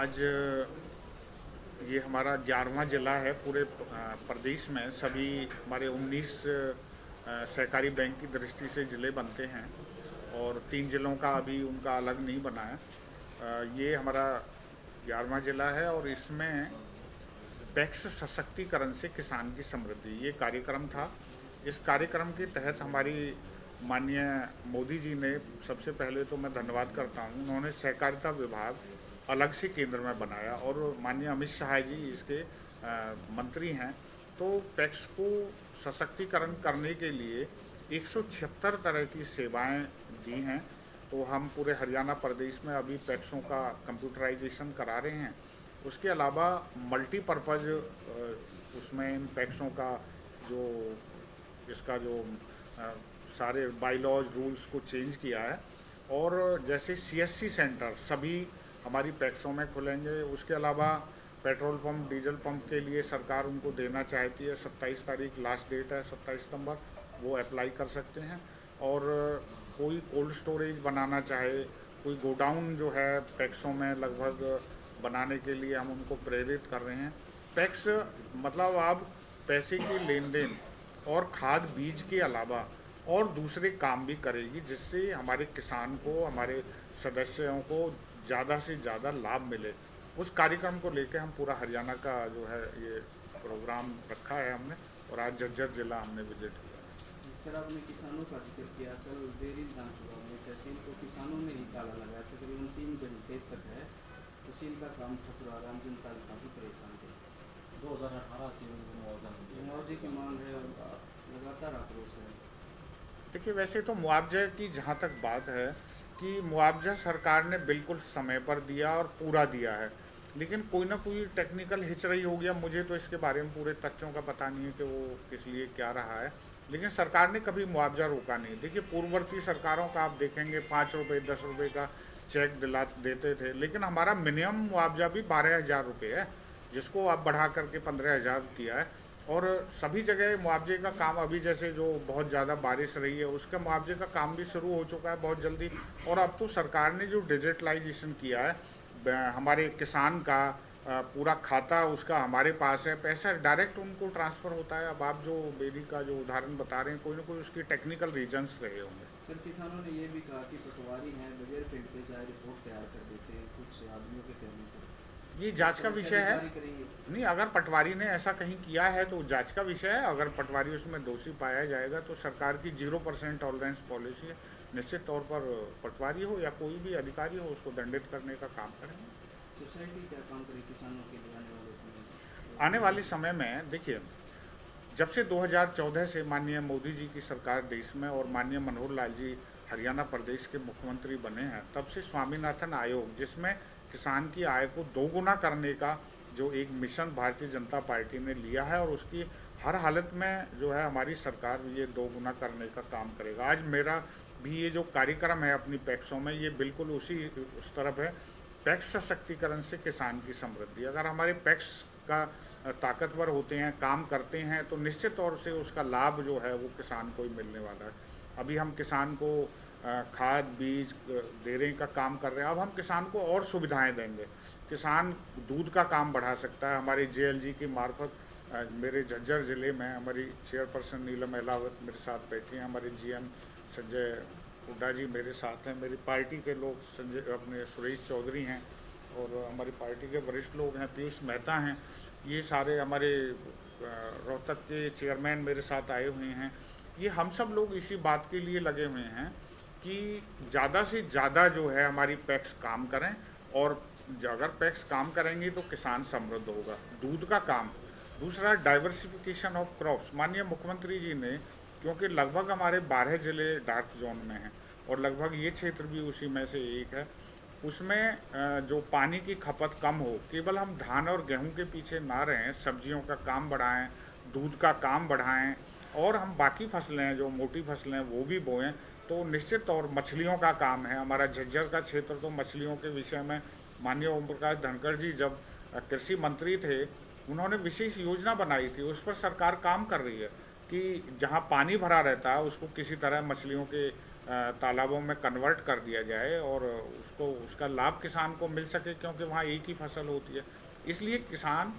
आज ये हमारा 11वां ज़िला है पूरे प्रदेश में। सभी हमारे 19 सहकारी बैंक की दृष्टि से ज़िले बनते हैं और 3 ज़िलों का अभी उनका अलग नहीं बना है। ये हमारा 11वां ज़िला है और इसमें पैक्स सशक्तिकरण से किसान की समृद्धि ये कार्यक्रम था। इस कार्यक्रम के तहत हमारी माननीय मोदी जी ने, सबसे पहले तो मैं धन्यवाद करता हूँ, उन्होंने सहकारिता विभाग अलग से केंद्र में बनाया और माननीय अमित शाह जी इसके मंत्री हैं। तो पैक्स को सशक्तिकरण करने के लिए 176 तरह की सेवाएं दी हैं। तो हम पूरे हरियाणा प्रदेश में अभी पैक्सों का कंप्यूटराइजेशन करा रहे हैं। उसके अलावा मल्टीपर्पज़ उसमें इन पैक्सों का जो इसका जो अ, सारे बाईलॉज रूल्स को चेंज किया है। और जैसे सीएससी सेंटर सभी हमारी पैक्सों में खुलेंगे। उसके अलावा पेट्रोल पंप डीजल पंप के लिए सरकार उनको देना चाहती है, 27 तारीख लास्ट डेट है, 27 सितंबर, वो अप्लाई कर सकते हैं। और कोई कोल्ड स्टोरेज बनाना चाहे, कोई गोडाउन जो है पैक्सों में लगभग बनाने के लिए हम उनको प्रेरित कर रहे हैं। पैक्स मतलब अब पैसे की लेन देन और खाद बीज के अलावा और दूसरे काम भी करेगी, जिससे हमारे किसान को, हमारे सदस्यों को ज़्यादा से ज़्यादा लाभ मिले। उस कार्यक्रम को लेकर हम पूरा हरियाणा का जो है ये प्रोग्राम रखा है हमने, और आज झज्जर ज़िला हमने विजिट किया। सर, आपने किसानों का जिक्र किया। कल देरी विधानसभा में तहसील को किसानों ने ही ताला लगाया, तकरीबन 3 घंटे तक है तहसील का काम ठप रहा। आम जनता काफ़ी परेशान थी। 2018 से मुआवजा मुआवजे की मांग है और लगातार आक्रोश है। देखिए, वैसे तो मुआवजे की जहाँ तक बात है कि मुआवजा सरकार ने बिल्कुल समय पर दिया और पूरा दिया है, लेकिन कोई ना कोई टेक्निकल हिच रही होगी। अब मुझे तो इसके बारे में पूरे तथ्यों का पता नहीं है कि वो किस लिए क्या रहा है, लेकिन सरकार ने कभी मुआवजा रोका नहीं। देखिए, पूर्ववर्ती सरकारों का आप देखेंगे 5 रुपये 10 रुपये का चेक दिला देते थे, लेकिन हमारा मिनिमम मुआवजा भी 12,000 रुपये है, जिसको अब बढ़ा करके 15,000 किया है। और सभी जगह मुआवजे का काम, अभी जैसे जो बहुत ज़्यादा बारिश रही है उसका मुआवजे का काम भी शुरू हो चुका है बहुत जल्दी। और अब तो सरकार ने जो डिजिटलाइजेशन किया है, हमारे किसान का पूरा खाता उसका हमारे पास है, पैसा डायरेक्ट उनको ट्रांसफ़र होता है। अब आप जो बेरी का जो उदाहरण बता रहे हैं, कोई ना कोई उसकी टेक्निकल रीजंस रहे होंगे। सर, किसानों ने ये भी कहा कि पटवारी हैं, बगैर प्रिंट पे चाहे रिपोर्ट तैयार कर देते हैं कुछ आदमियों के कहने पर। ये तो जांच का कैसे विषय है। अधिकारी करेंगे? नहीं, अगर पटवारी ने ऐसा कहीं किया है तो जांच का विषय है। अगर पटवारी उसमें दोषी पाया जाएगा तो सरकार की 0% टॉलरेंस पॉलिसी है। निश्चित तौर पर पटवारी हो या कोई भी अधिकारी हो, उसको दंडित करने का काम करेंगे। सोसाइटी क्या काम करे किसानों के लिए आने वाले समय आने में? वाले समय में देखिए, जब से 2014 से माननीय मोदी जी की सरकार देश में और माननीय मनोहर लाल जी हरियाणा प्रदेश के मुख्यमंत्री बने हैं, तब से स्वामीनाथन आयोग, जिसमें किसान की आय को दोगुना करने का जो एक मिशन भारतीय जनता पार्टी ने लिया है, और उसकी हर हालत में जो है हमारी सरकार ये दोगुना करने का काम करेगा। आज मेरा भी ये जो कार्यक्रम है अपनी पैक्सों में, ये बिल्कुल उसी उस तरफ है। पैक्स सशक्तिकरण से किसान की समृद्धि। अगर हमारे पैक्स का ताकतवर होते हैं, काम करते हैं, तो निश्चित तौर से उसका लाभ जो है वो किसान को ही मिलने वाला है। अभी हम किसान को खाद बीज देने का काम कर रहे हैं, अब हम किसान को और सुविधाएं देंगे। किसान दूध का काम बढ़ा सकता है। हमारे जेएलजी की मार्फत मेरे झज्जर ज़िले में हमारी चेयरपर्सन नीलम एलावत मेरे साथ बैठी हैं, हमारे जीएम संजय हुड्डा जी मेरे साथ हैं, मेरी पार्टी के लोग संजय अपने सुरेश चौधरी हैं, और हमारी पार्टी के वरिष्ठ लोग हैं, पीयूष मेहता हैं। ये सारे हमारे रोहतक के चेयरमैन मेरे साथ आए हुए हैं। ये हम सब लोग इसी बात के लिए लगे हुए हैं कि ज़्यादा से ज़्यादा जो है हमारी पैक्स काम करें, और अगर पैक्स काम करेंगी तो किसान समृद्ध होगा। दूध का काम। दूसरा, डाइवर्सिफिकेशन ऑफ क्रॉप्स। माननीय मुख्यमंत्री जी ने, क्योंकि लगभग हमारे 12 ज़िले डार्क जोन में हैं और लगभग ये क्षेत्र भी उसी में से एक है, उसमें जो पानी की खपत कम हो, केवल हम धान और गेहूं के पीछे ना रहें, सब्जियों का काम बढ़ाएं, दूध का काम बढ़ाएं, और हम बाकी फसलें जो मोटी फसलें वो भी बोएं। तो निश्चित तौर मछलियों का काम है। हमारा झज्जर का क्षेत्र तो मछलियों के विषय में माननीय ओम प्रकाश धनखड़ जी जब कृषि मंत्री थे, उन्होंने विशेष योजना बनाई थी, उस पर सरकार काम कर रही है कि जहाँ पानी भरा रहता है उसको किसी तरह मछलियों के तालाबों में कन्वर्ट कर दिया जाए और उसका लाभ किसान को मिल सके, क्योंकि वहाँ एक ही फसल होती है। इसलिए किसान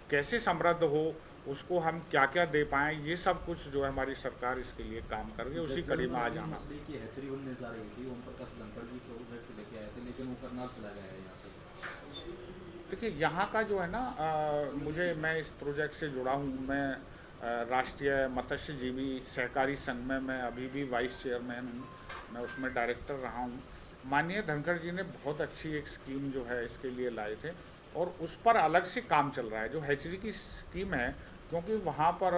कैसे समृद्ध हो, उसको हम क्या क्या दे पाएँ, ये सब कुछ जो है हमारी सरकार इसके लिए काम कर रही है। उसी कड़ी में आज आना। मछली की हैचरी बनने जा रही थी, ओम प्रकाश धनखड़ जी प्रोजेक्ट लेके आए थे, लेकिन वो करनाल चला गया है यहाँ से। देखिए यहाँ का जो है ना, मैं इस प्रोजेक्ट से जुड़ा हूँ। मैं राष्ट्रीय मत्स्यजीवी सहकारी संघ में मैं अभी भी वाइस चेयरमैन हूँ, मैं उसमें डायरेक्टर रहा हूँ। माननीय धनखड़ जी ने बहुत अच्छी एक स्कीम जो है इसके लिए लाए थे और उस पर अलग से काम चल रहा है, जो हैचरी की स्कीम है। क्योंकि वहाँ पर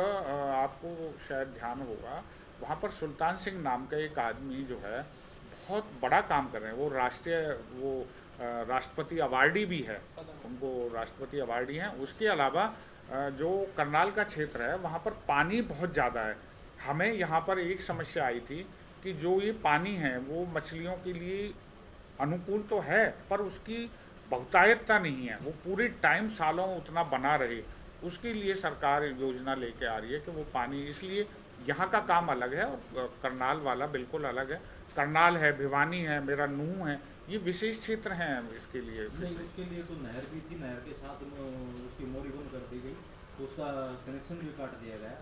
आपको शायद ध्यान होगा, वहाँ पर सुल्तान सिंह नाम का एक आदमी जो है बहुत बड़ा काम कर रहे हैं। वो राष्ट्रपति अवार्डी भी है, उनको राष्ट्रपति अवार्डी हैं। उसके अलावा जो करनाल का क्षेत्र है वहाँ पर पानी बहुत ज़्यादा है। हमें यहाँ पर एक समस्या आई थी कि जो ये पानी है वो मछलियों के लिए अनुकूल तो है, पर उसकी बहुतायतता नहीं है, वो पूरे टाइम सालों उतना बना रहे। उसके लिए सरकार योजना लेके आ रही है कि वो पानी, इसलिए यहाँ का काम अलग है और करनाल वाला बिल्कुल अलग है। करनाल है, भिवानी है, मेरा नूह है, ये विशेष क्षेत्र हैं इसके लिए। नहीं, उसके लिए तो नहर भी थी, नहर के साथ उसकी मोरी बंद कर दी गई, तो उसका कनेक्शन भी काट दिया गया।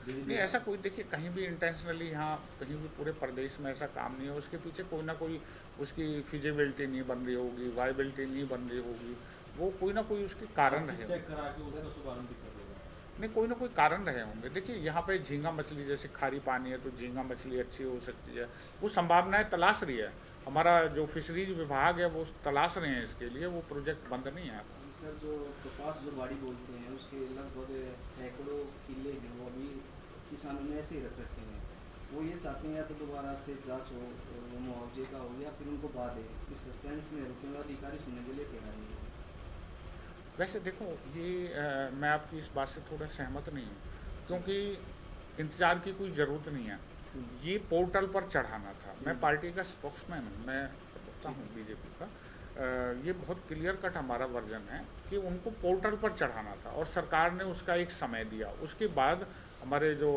नहीं, ऐसा कोई, देखिए कहीं भी इंटेंशनली यहाँ कहीं भी पूरे प्रदेश में ऐसा काम नहीं है। उसके पीछे कोई ना कोई उसकी फिजिबिलिटी नहीं बन रही होगी, वायबिलिटी नहीं बन रही होगी, वो कोई ना कोई उसके कारण रहे होंगे। चेक करा के उसका शुभारंभ भी कर देगा। नहीं, कोई ना कोई कारण रहे होंगे। देखिए यहाँ पे झींगा मछली, जैसे खारी पानी है तो झींगा मछली अच्छी हो सकती है, वो संभावनाएं तलाश रही है। हमारा जो फिशरीज विभाग है वो तलाश रहे हैं इसके लिए, वो प्रोजेक्ट बंद नहीं है। सर, जो कपास जो बाड़ी बोलते हैं उसके लगभग सैकड़ों किले जो वो अभी किसानों ने ऐसे ही रख रखे हैं। वो ये चाहते हैं या तो दोबारा से जांच हो, मुआवजे का हो, या फिर उनको बाद इस सस्पेंस में रुके हुए अधिकारी सुनने के लिए तैयार नहीं है। वैसे देखो ये मैं आपकी इस बात से थोड़ा सहमत नहीं हूँ, क्योंकि इंतजार की कोई ज़रूरत नहीं है। ये पोर्टल पर चढ़ाना था। मैं पार्टी का स्पोक्समैन हूँ, मैं प्रवक्ता हूँ बीजेपी का। ये बहुत क्लियर कट हमारा वर्जन है कि उनको पोर्टल पर चढ़ाना था और सरकार ने उसका एक समय दिया। उसके बाद हमारे जो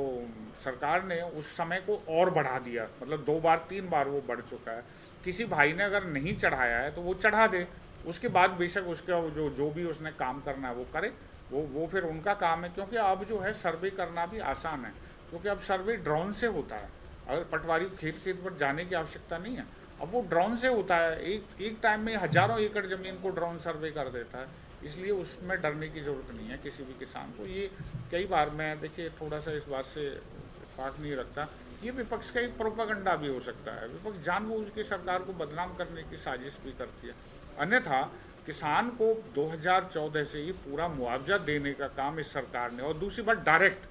सरकार ने उस समय को और बढ़ा दिया, मतलब 2 बार 3 बार वो बढ़ चुका है। किसी भाई ने अगर नहीं चढ़ाया है तो वो चढ़ा दे, उसके बाद बेशक उसका जो भी उसने काम करना है वो करे, वो फिर उनका काम है। क्योंकि अब जो है सर्वे करना भी आसान है, क्योंकि अब सर्वे ड्रोन से होता है। अगर पटवारी खेत पर जाने की आवश्यकता नहीं है, अब वो ड्रोन से होता है। एक टाइम में हजारों एकड़ ज़मीन को ड्रोन सर्वे कर देता है, इसलिए उसमें डरने की ज़रूरत नहीं है किसी भी किसान को। ये कई बार मैं देखिए थोड़ा सा इस बात से इत्तेफाक नहीं रखता, ये विपक्ष का एक प्रोपेगेंडा भी हो सकता है। विपक्ष जानबूझ के सरकार को बदनाम करने की साजिश भी करती है। अन्यथा किसान को 2014 से ही पूरा मुआवजा देने का काम इस सरकार ने, और दूसरी बात डायरेक्ट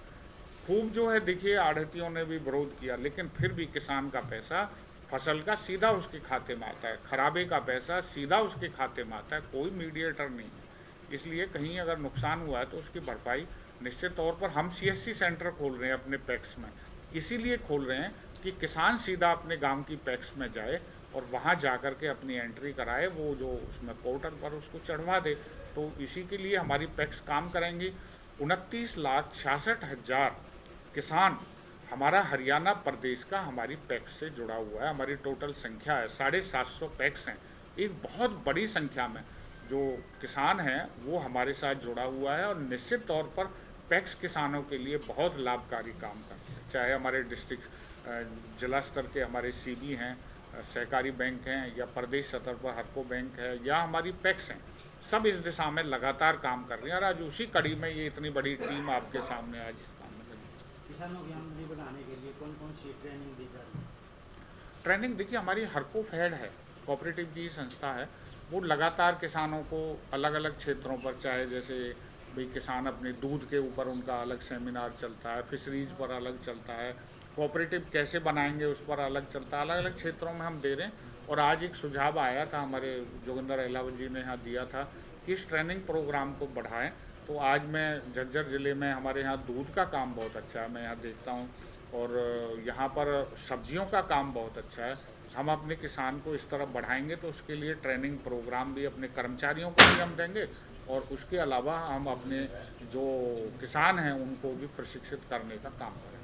खूब जो है, देखिए आढ़तियों ने भी विरोध किया, लेकिन फिर भी किसान का पैसा फसल का सीधा उसके खाते में आता है, खराबे का पैसा सीधा उसके खाते में आता है, कोई मीडिएटर नहीं। इसलिए कहीं अगर नुकसान हुआ है तो उसकी भरपाई निश्चित तौर पर हम CSC सेंटर खोल रहे हैं अपने पैक्स में, इसीलिए खोल रहे हैं कि किसान सीधा अपने गांव की पैक्स में जाए और वहां जाकर के अपनी एंट्री कराए, वो जो उसमें पोर्टल पर उसको चढ़वा दे। तो इसी के लिए हमारी पैक्स काम करेंगी। 29,66,000 किसान हमारा हरियाणा प्रदेश का हमारी पैक्स से जुड़ा हुआ है। हमारी टोटल संख्या है 750 पैक्स हैं। एक बहुत बड़ी संख्या में जो किसान हैं वो हमारे साथ जुड़ा हुआ है और निश्चित तौर पर पैक्स किसानों के लिए बहुत लाभकारी काम करते हैं। चाहे हमारे डिस्ट्रिक्ट जिला स्तर के हमारे CB हैं, सहकारी बैंक हैं, या प्रदेश स्तर पर हरको बैंक है, या हमारी पैक्स हैं, सब इस दिशा में लगातार काम कर रही हैं। और आज उसी कड़ी में ये इतनी बड़ी टीम आपके सामने आज इस काम में लगी। किसानों की आमदनी बढ़ाने के लिए कौन कौन सी ट्रेनिंग दी जा रही है? ट्रेनिंग देखिए हमारी हरको फेड है, कोऑपरेटिव की संस्था है, वो लगातार किसानों को अलग अलग क्षेत्रों पर, चाहे जैसे भाई किसान अपने दूध के ऊपर उनका अलग सेमिनार चलता है, फिशरीज पर अलग चलता है, कोऑपरेटिव कैसे बनाएंगे उस पर अलग चलता है, अलग अलग क्षेत्रों में हम दे रहे हैं। और आज एक सुझाव आया था हमारे जोगिंदर अहलावत जी ने यहाँ दिया था कि इस ट्रेनिंग प्रोग्राम को बढ़ाएं। तो आज मैं झज्जर ज़िले में, हमारे यहाँ दूध का काम बहुत अच्छा है, मैं यहाँ देखता हूँ, और यहाँ पर सब्जियों का काम बहुत अच्छा है। हम अपने किसान को इस तरफ बढ़ाएंगे तो उसके लिए ट्रेनिंग प्रोग्राम भी अपने कर्मचारियों को भी हम देंगे, और उसके अलावा हम अपने जो किसान हैं उनको भी प्रशिक्षित करने का काम करेंगे।